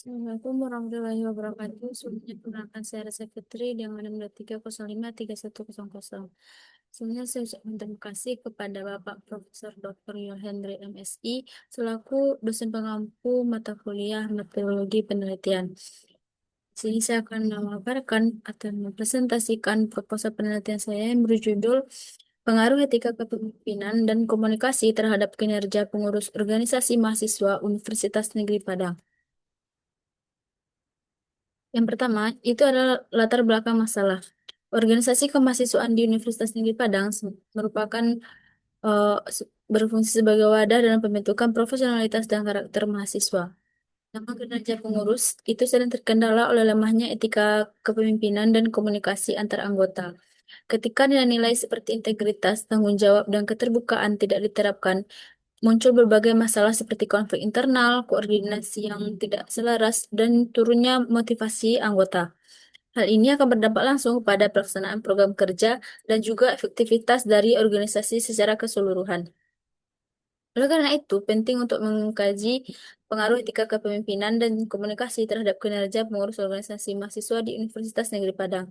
Assalamualaikum warahmatullahi wabarakatuh. Sebelumnya perkenalkan saya Rasa Fitri dengan nomor 3053100. Sebelumnya saya ucapkan terima kasih kepada Bapak Profesor Dr. Yohendri MSI selaku dosen pengampu mata kuliah metodologi penelitian. Di sini saya akan memaparkan atau mempresentasikan proposal penelitian saya yang berjudul Pengaruh Etika Kepemimpinan dan Komunikasi terhadap Kinerja Pengurus Organisasi Mahasiswa Universitas Negeri Padang. Yang pertama, itu adalah latar belakang masalah. Organisasi kemahasiswaan di Universitas Negeri Padang merupakan berfungsi sebagai wadah dalam pembentukan profesionalitas dan karakter mahasiswa. Nama kinerja pengurus itu sering terkendala oleh lemahnya etika kepemimpinan dan komunikasi antar anggota. Ketika nilai-nilai seperti integritas, tanggung jawab, dan keterbukaan tidak diterapkan, muncul berbagai masalah seperti konflik internal, koordinasi yang tidak selaras, dan turunnya motivasi anggota. Hal ini akan berdampak langsung pada pelaksanaan program kerja dan juga efektivitas dari organisasi secara keseluruhan. Oleh karena itu, penting untuk mengkaji pengaruh etika kepemimpinan dan komunikasi terhadap kinerja pengurus organisasi mahasiswa di Universitas Negeri Padang.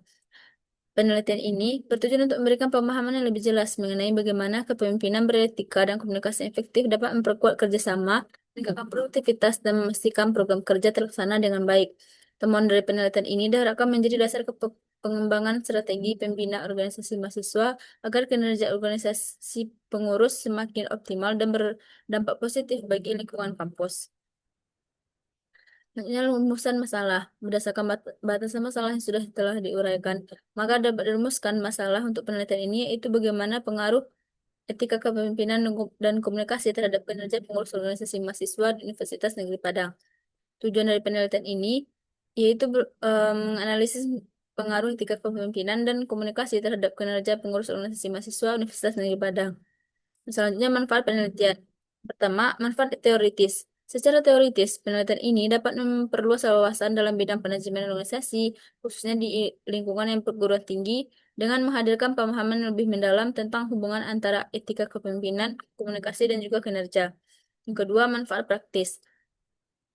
Penelitian ini bertujuan untuk memberikan pemahaman yang lebih jelas mengenai bagaimana kepemimpinan beretika dan komunikasi efektif dapat memperkuat kerjasama, meningkatkan produktivitas, dan memastikan program kerja terlaksana dengan baik. Temuan dari penelitian ini diharapkan menjadi dasar pengembangan strategi pembina organisasi mahasiswa agar kinerja organisasi pengurus semakin optimal dan berdampak positif bagi lingkungan kampus. Selanjutnya, rumusan masalah. Berdasarkan batasan masalah yang sudah telah diuraikan, maka dapat dirumuskan masalah untuk penelitian ini, yaitu bagaimana pengaruh etika kepemimpinan dan komunikasi terhadap kinerja pengurus organisasi mahasiswa di Universitas Negeri Padang. Tujuan dari penelitian ini yaitu menganalisis pengaruh etika kepemimpinan dan komunikasi terhadap kinerja pengurus organisasi mahasiswa Universitas Negeri Padang. Selanjutnya, manfaat penelitian. Pertama, manfaat teoritis. Secara teoritis, penelitian ini dapat memperluas wawasan dalam bidang manajemen organisasi, khususnya di lingkungan yang perguruan tinggi, dengan menghadirkan pemahaman yang lebih mendalam tentang hubungan antara etika kepemimpinan, komunikasi, dan juga kinerja. Yang kedua, manfaat praktis.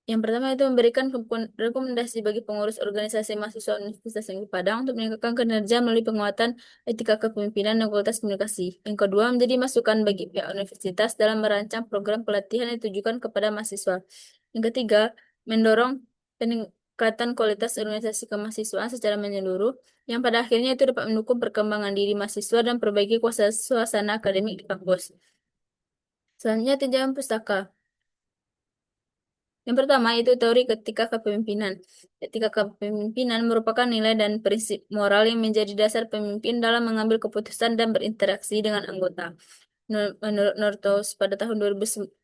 Yang pertama itu memberikan rekomendasi bagi pengurus organisasi mahasiswa Universitas Negeri Padang untuk meningkatkan kinerja melalui penguatan etika kepemimpinan dan kualitas komunikasi. Yang kedua, menjadi masukan bagi pihak universitas dalam merancang program pelatihan yang ditujukan kepada mahasiswa. Yang ketiga, mendorong peningkatan kualitas organisasi kemahasiswaan secara menyeluruh, yang pada akhirnya itu dapat mendukung perkembangan diri mahasiswa dan perbaiki suasana akademik di kampus. Selanjutnya, tinjauan pustaka. Yang pertama itu teori etika kepemimpinan. Etika kepemimpinan merupakan nilai dan prinsip moral yang menjadi dasar pemimpin dalam mengambil keputusan dan berinteraksi dengan anggota. Menurut Northouse pada tahun 2018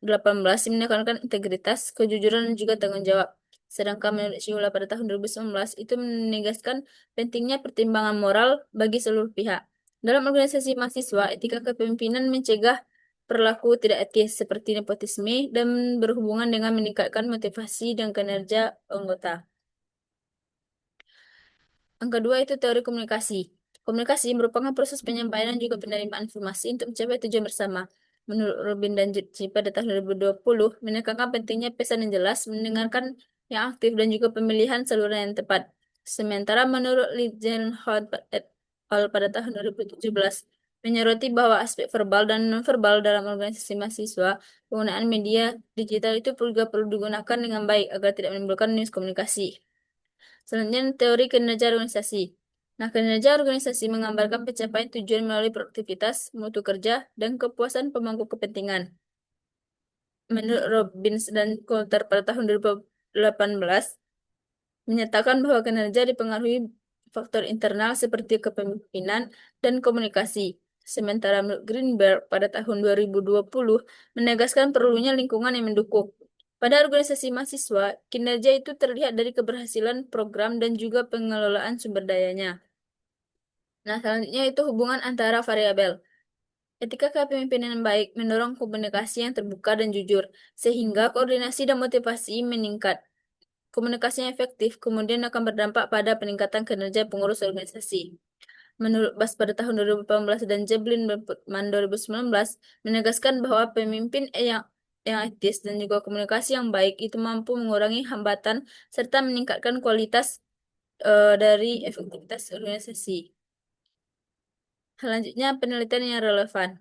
menekankan integritas, kejujuran, dan juga tanggung jawab. Sedangkan menurut Shula pada tahun 2019 itu menegaskan pentingnya pertimbangan moral bagi seluruh pihak. Dalam organisasi mahasiswa, etika kepemimpinan mencegah perilaku tidak etis seperti nepotisme dan berhubungan dengan meningkatkan motivasi dan kinerja anggota. Yang kedua itu teori komunikasi. Komunikasi merupakan proses penyampaian dan juga penerimaan informasi untuk mencapai tujuan bersama. Menurut Robin dan Jutsi pada tahun 2020, menekankan pentingnya pesan yang jelas, mendengarkan yang aktif, dan juga pemilihan saluran yang tepat. Sementara menurut Lidenholt et al. Pada tahun 2017, menyoroti bahwa aspek verbal dan nonverbal dalam organisasi mahasiswa, penggunaan media digital itu juga perlu digunakan dengan baik agar tidak menimbulkan miskomunikasi. Selanjutnya, teori kinerja organisasi. Nah, kinerja organisasi menggambarkan pencapaian tujuan melalui produktivitas, mutu kerja, dan kepuasan pemangku kepentingan. Menurut Robbins dan Coulter pada tahun 2018, menyatakan bahwa kinerja dipengaruhi faktor internal seperti kepemimpinan dan komunikasi. Sementara menurut Greenberg pada tahun 2020 menegaskan perlunya lingkungan yang mendukung. Pada organisasi mahasiswa, kinerja itu terlihat dari keberhasilan program dan juga pengelolaan sumber dayanya. Nah, selanjutnya itu hubungan antara variabel. Etika kepemimpinan yang baik mendorong komunikasi yang terbuka dan jujur, sehingga koordinasi dan motivasi meningkat. Komunikasi yang efektif kemudian akan berdampak pada peningkatan kinerja pengurus organisasi. Menurut Bas pada tahun 2018 dan Jablin Man 2019 menegaskan bahwa pemimpin yang yang etis dan juga komunikasi yang baik itu mampu mengurangi hambatan serta meningkatkan kualitas dari efektivitas organisasi. Selanjutnya, penelitian yang relevan.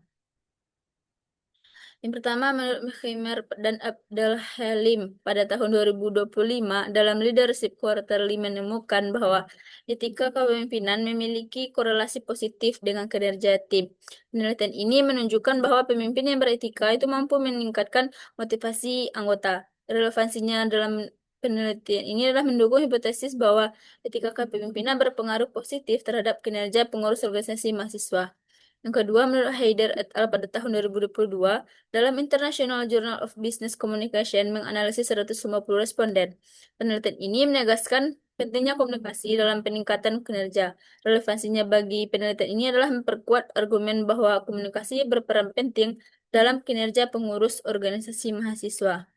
Yang pertama, menurut Mekhimer dan Abdel Halim pada tahun 2025 dalam Leadership Quarterly menemukan bahwa etika kepemimpinan memiliki korelasi positif dengan kinerja tim. Penelitian ini menunjukkan bahwa pemimpin yang beretika itu mampu meningkatkan motivasi anggota. Relevansinya dalam penelitian ini adalah mendukung hipotesis bahwa etika kepemimpinan berpengaruh positif terhadap kinerja pengurus organisasi mahasiswa. Yang kedua, menurut Haider et al. Pada tahun 2022, dalam International Journal of Business Communication menganalisis 150 responden. Penelitian ini menegaskan pentingnya komunikasi dalam peningkatan kinerja. Relevansinya bagi penelitian ini adalah memperkuat argumen bahwa komunikasi berperan penting dalam kinerja pengurus organisasi mahasiswa.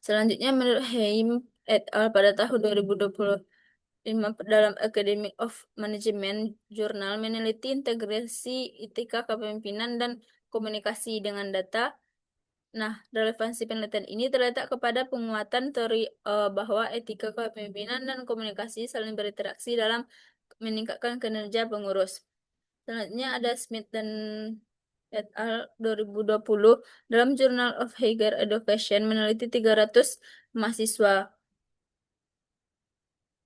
Selanjutnya, menurut Haim et al. Pada tahun 2025 dalam Academy of Management Journal meneliti integrasi etika kepemimpinan dan komunikasi dengan data. Nah, relevansi penelitian ini terletak kepada penguatan teori bahwa etika kepemimpinan dan komunikasi saling berinteraksi dalam meningkatkan kinerja pengurus. Selanjutnya ada Smith dan et al. 2020 dalam Journal of Higher Education meneliti 300 mahasiswa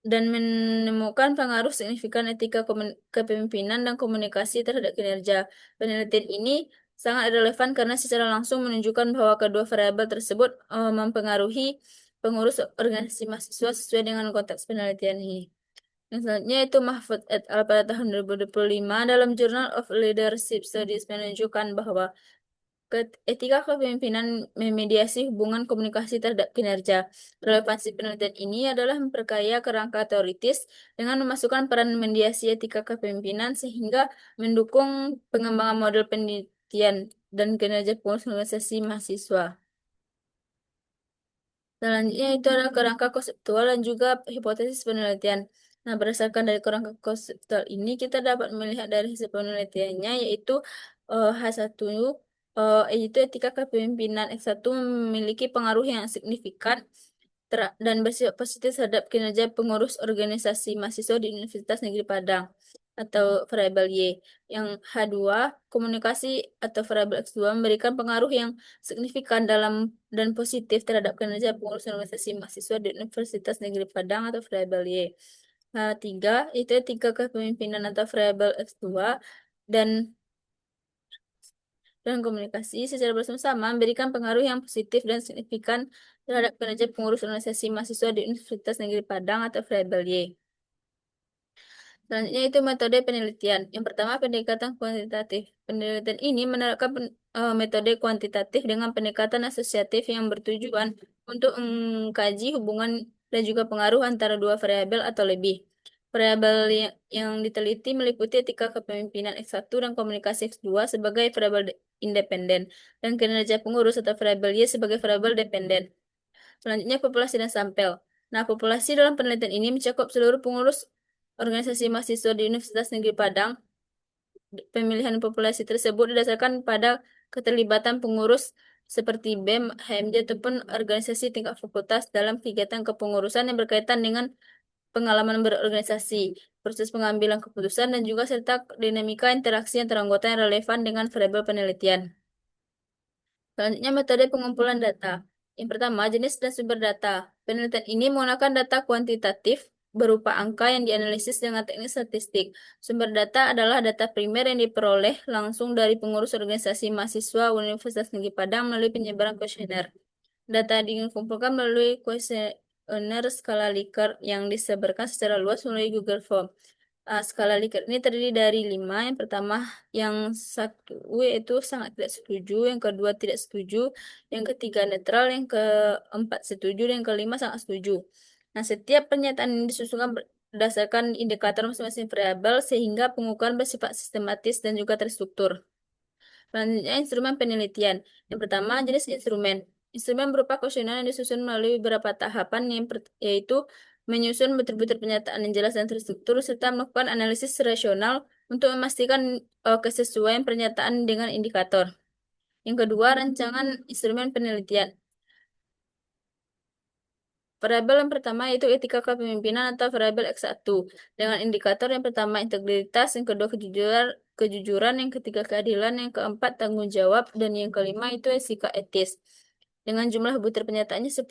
dan menemukan pengaruh signifikan etika kepemimpinan dan komunikasi terhadap kinerja. Penelitian ini sangat relevan karena secara langsung menunjukkan bahwa kedua variabel tersebut mempengaruhi pengurus organisasi mahasiswa sesuai dengan konteks penelitian ini. Yang selanjutnya itu Mahfud et al. Pada tahun 2025 dalam Journal of Leadership Studies menunjukkan bahwa etika kepemimpinan memediasi hubungan komunikasi terhadap kinerja. Relevansi penelitian ini adalah memperkaya kerangka teoritis dengan memasukkan peran mediasi etika kepemimpinan sehingga mendukung pengembangan model penelitian dan kinerja pengurus organisasi mahasiswa. Selanjutnya itu adalah kerangka konseptual dan juga hipotesis penelitian. Nah, berdasarkan dari kerangka konseptual ini, kita dapat melihat dari hasil penelitiannya, yaitu H1, yaitu etika kepemimpinan X1 memiliki pengaruh yang signifikan dan bersifat positif terhadap kinerja pengurus organisasi mahasiswa di Universitas Negeri Padang atau variabel Y. Yang H2, komunikasi atau variabel X2 memberikan pengaruh yang signifikan dalam dan positif terhadap kinerja pengurus organisasi mahasiswa di Universitas Negeri Padang atau variabel Y. H3, itu etika kepemimpinan atau variabel X2 dan komunikasi secara bersama-sama memberikan pengaruh yang positif dan signifikan terhadap kinerja pengurus organisasi mahasiswa di Universitas Negeri Padang atau variabel Y. Selanjutnya itu metode penelitian. Yang pertama, pendekatan kuantitatif. Penelitian ini menerapkan metode kuantitatif dengan pendekatan asosiatif yang bertujuan untuk mengkaji hubungan dan juga pengaruh antara dua variabel atau lebih. Variabel yang diteliti meliputi etika kepemimpinan X1 dan komunikasi X2 sebagai variabel independen dan kinerja pengurus atau variabel Y sebagai variabel dependen. Selanjutnya, populasi dan sampel. Nah, populasi dalam penelitian ini mencakup seluruh pengurus organisasi mahasiswa di Universitas Negeri Padang. Pemilihan populasi tersebut didasarkan pada keterlibatan pengurus seperti BEM, HMJ, ataupun organisasi tingkat fakultas dalam kegiatan kepengurusan yang berkaitan dengan pengalaman berorganisasi, proses pengambilan keputusan, dan juga serta dinamika interaksi antar anggota yang relevan dengan variabel penelitian. Selanjutnya, metode pengumpulan data. Yang pertama, jenis dan sumber data. Penelitian ini menggunakan data kuantitatif berupa angka yang dianalisis dengan teknik statistik. Sumber data adalah data primer yang diperoleh langsung dari pengurus organisasi mahasiswa Universitas Negeri Padang melalui penyebaran kuesioner. Data dikumpulkan melalui kuesioner skala Likert yang disebarkan secara luas melalui Google Form. Skala Likert ini terdiri dari 5. Yang pertama, yang satu yaitu sangat tidak setuju, yang kedua tidak setuju, yang ketiga netral, yang keempat setuju, dan yang kelima sangat setuju. Nah, setiap pernyataan ini disusunkan berdasarkan indikator masing-masing variabel sehingga pengukuran bersifat sistematis dan juga terstruktur. Selanjutnya, instrumen penelitian. Yang pertama, jenis instrumen. Instrumen berupa kuesioner yang disusun melalui beberapa tahapan, yaitu menyusun butir-butir pernyataan yang jelas dan terstruktur, serta melakukan analisis rasional untuk memastikan kesesuaian pernyataan dengan indikator. Yang kedua, rancangan instrumen penelitian. Variabel yang pertama yaitu etika kepemimpinan atau variabel X1 dengan indikator yang pertama integritas, yang kedua kejujuran, yang ketiga keadilan, yang keempat tanggung jawab, dan yang kelima itu etika etis. Dengan jumlah butir penyataannya 10.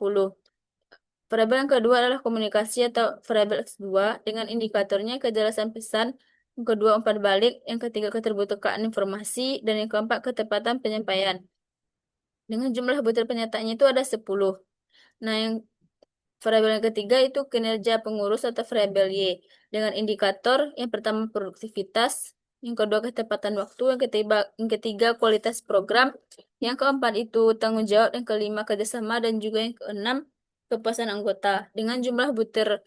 Variabel yang kedua adalah komunikasi atau variabel X2 dengan indikatornya kejelasan pesan, yang kedua umpan balik, yang ketiga keterbukaan informasi, dan yang keempat ketepatan penyampaian. Dengan jumlah butir penyataannya itu ada 10. Nah, yang variabel yang ketiga itu kinerja pengurus atau variabel Y dengan indikator yang pertama produktivitas, yang kedua ketepatan waktu, yang ketiga kualitas program, yang keempat itu tanggung jawab, yang kelima kerjasama, dan juga yang keenam kepuasan anggota. Dengan jumlah butir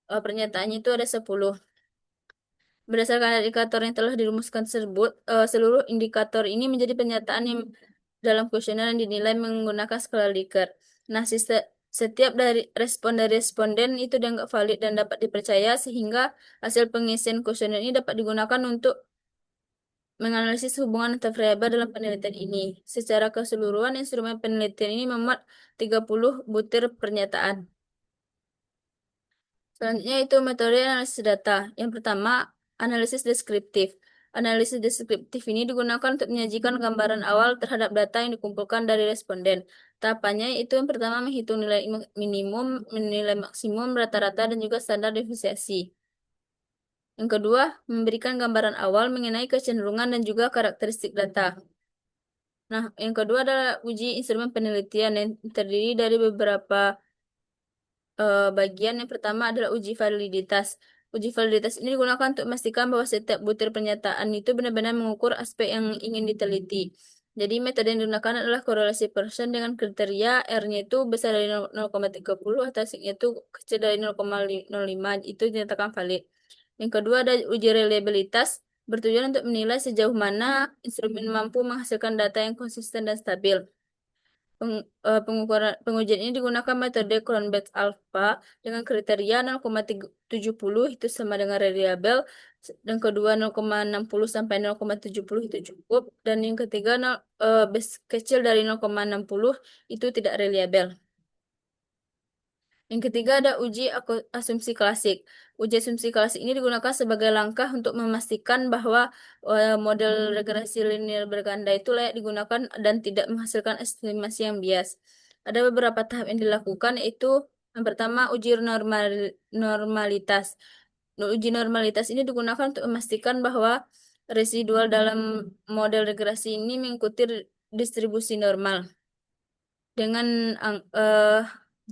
pernyataannya itu ada 10. Berdasarkan indikator yang telah dirumuskan tersebut, seluruh indikator ini menjadi pernyataan yang dalam kuesioner yang dinilai menggunakan skala Likert. Nah, setiap dari responden itu dianggap valid dan dapat dipercaya sehingga hasil pengisian kuesioner ini dapat digunakan untuk menganalisis hubungan antar variabel dalam penelitian ini. Secara keseluruhan, instrumen penelitian ini memuat 30 butir pernyataan. Selanjutnya itu metode analisis data. Yang pertama, analisis deskriptif. Analisis deskriptif ini digunakan untuk menyajikan gambaran awal terhadap data yang dikumpulkan dari responden. Tahapannya itu yang pertama menghitung nilai minimum, nilai maksimum, rata-rata, dan juga standar deviasi. Yang kedua, memberikan gambaran awal mengenai kecenderungan dan juga karakteristik data. Nah, yang kedua adalah uji instrumen penelitian yang terdiri dari beberapa bagian. Yang pertama adalah uji validitas. Uji validitas ini digunakan untuk memastikan bahwa setiap butir pernyataan itu benar-benar mengukur aspek yang ingin diteliti. Jadi metode yang digunakan adalah korelasi Pearson dengan kriteria R-nya itu besar dari 0,30 atau S-nya itu kecil dari 0,05 itu dinyatakan valid. Yang kedua ada uji reliabilitas bertujuan untuk menilai sejauh mana instrumen mampu menghasilkan data yang konsisten dan stabil. Pengujian ini digunakan metode Cronbach Alpha dengan kriteria 0,70 itu sama dengan reliable, dan kedua 0,60 sampai 0,70 itu cukup, dan yang ketiga kecil dari 0,60 itu tidak reliable. Yang ketiga ada uji asumsi klasik. Uji asumsi klasik ini digunakan sebagai langkah untuk memastikan bahwa model regresi linear berganda itu layak digunakan dan tidak menghasilkan estimasi yang bias. Ada beberapa tahap yang dilakukan, yaitu yang pertama uji normalitas. Uji normalitas ini digunakan untuk memastikan bahwa residual dalam model regresi ini mengikuti distribusi normal. Dengan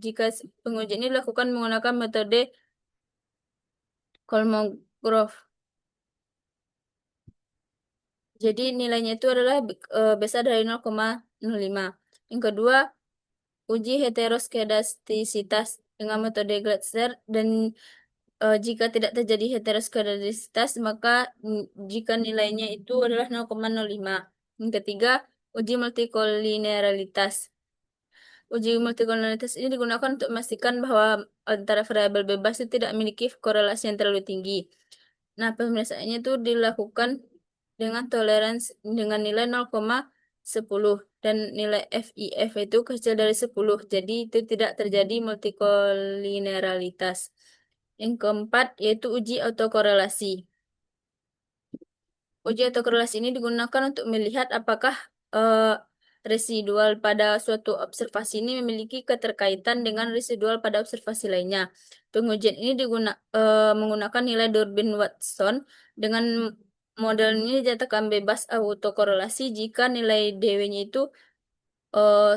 jika pengujian ini dilakukan menggunakan metode Kolmogorov. Jadi nilainya itu adalah besar dari 0,05. Yang kedua, uji heteroskedastisitas dengan metode Glatzer, dan jika tidak terjadi heteroskedastisitas maka jika nilainya itu adalah 0,05. Yang ketiga, uji multikolinearitas. Uji multikolinearitas ini digunakan untuk memastikan bahwa antara variabel bebas itu tidak memiliki korelasi yang terlalu tinggi. Nah, pemeriksaannya itu dilakukan dengan toleransi dengan nilai 0,10 dan nilai FIF itu kecil dari 10. Jadi itu tidak terjadi multikolinearitas. Yang keempat yaitu uji autokorelasi. Uji autokorelasi ini digunakan untuk melihat apakah residual pada suatu observasi ini memiliki keterkaitan dengan residual pada observasi lainnya. Pengujian ini menggunakan nilai Durbin-Watson dengan model ini dinyatakan bebas autokorelasi jika nilai DW-nya itu eh,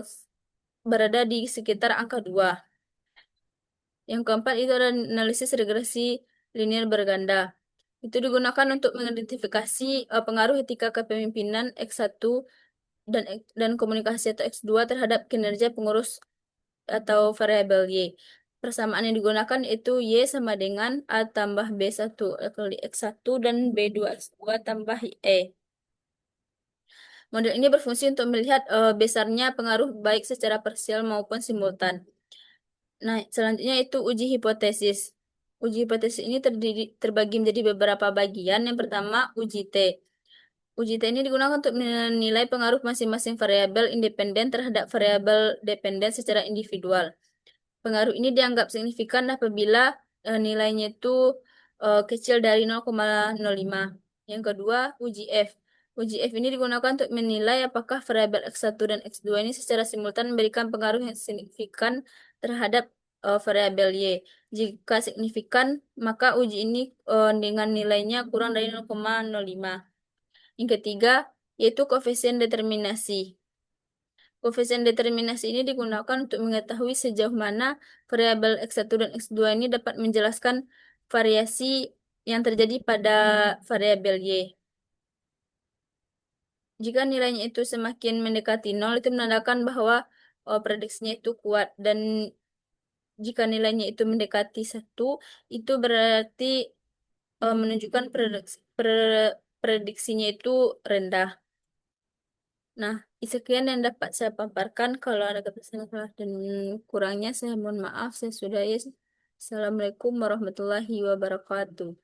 berada di sekitar angka 2. Yang keempat itu adalah analisis regresi linear berganda. Itu digunakan untuk mengidentifikasi pengaruh etika kepemimpinan X1 dan komunikasi atau X2 terhadap kinerja pengurus atau variabel Y. Persamaan yang digunakan itu Y sama dengan A tambah B1 kali X1 dan B2 X2 tambah E. Model ini berfungsi untuk melihat besarnya pengaruh baik secara parsial maupun simultan. Nah, selanjutnya itu uji hipotesis. Uji hipotesis ini terbagi menjadi beberapa bagian. Yang pertama, uji T. Uji T ini digunakan untuk menilai pengaruh masing-masing variabel independen terhadap variabel dependen secara individual. Pengaruh ini dianggap signifikan apabila nilainya itu kecil dari 0,05. Yang kedua, uji F. Uji F ini digunakan untuk menilai apakah variabel X1 dan X2 ini secara simultan memberikan pengaruh yang signifikan terhadap variabel Y. Jika signifikan, maka uji ini dengan nilainya kurang dari 0,05. Yang ketiga, yaitu koefisien determinasi. Koefisien determinasi ini digunakan untuk mengetahui sejauh mana variabel X1 dan X2 ini dapat menjelaskan variasi yang terjadi pada variabel Y. Jika nilainya itu semakin mendekati 0, itu menandakan bahwa prediksinya itu kuat. Dan jika nilainya itu mendekati 1, itu berarti menunjukkan prediksinya itu rendah. Nah, sekian yang dapat saya paparkan. Kalau ada kata salah dan kurangnya, saya mohon maaf. Saya sudahi. Assalamualaikum warahmatullahi wabarakatuh.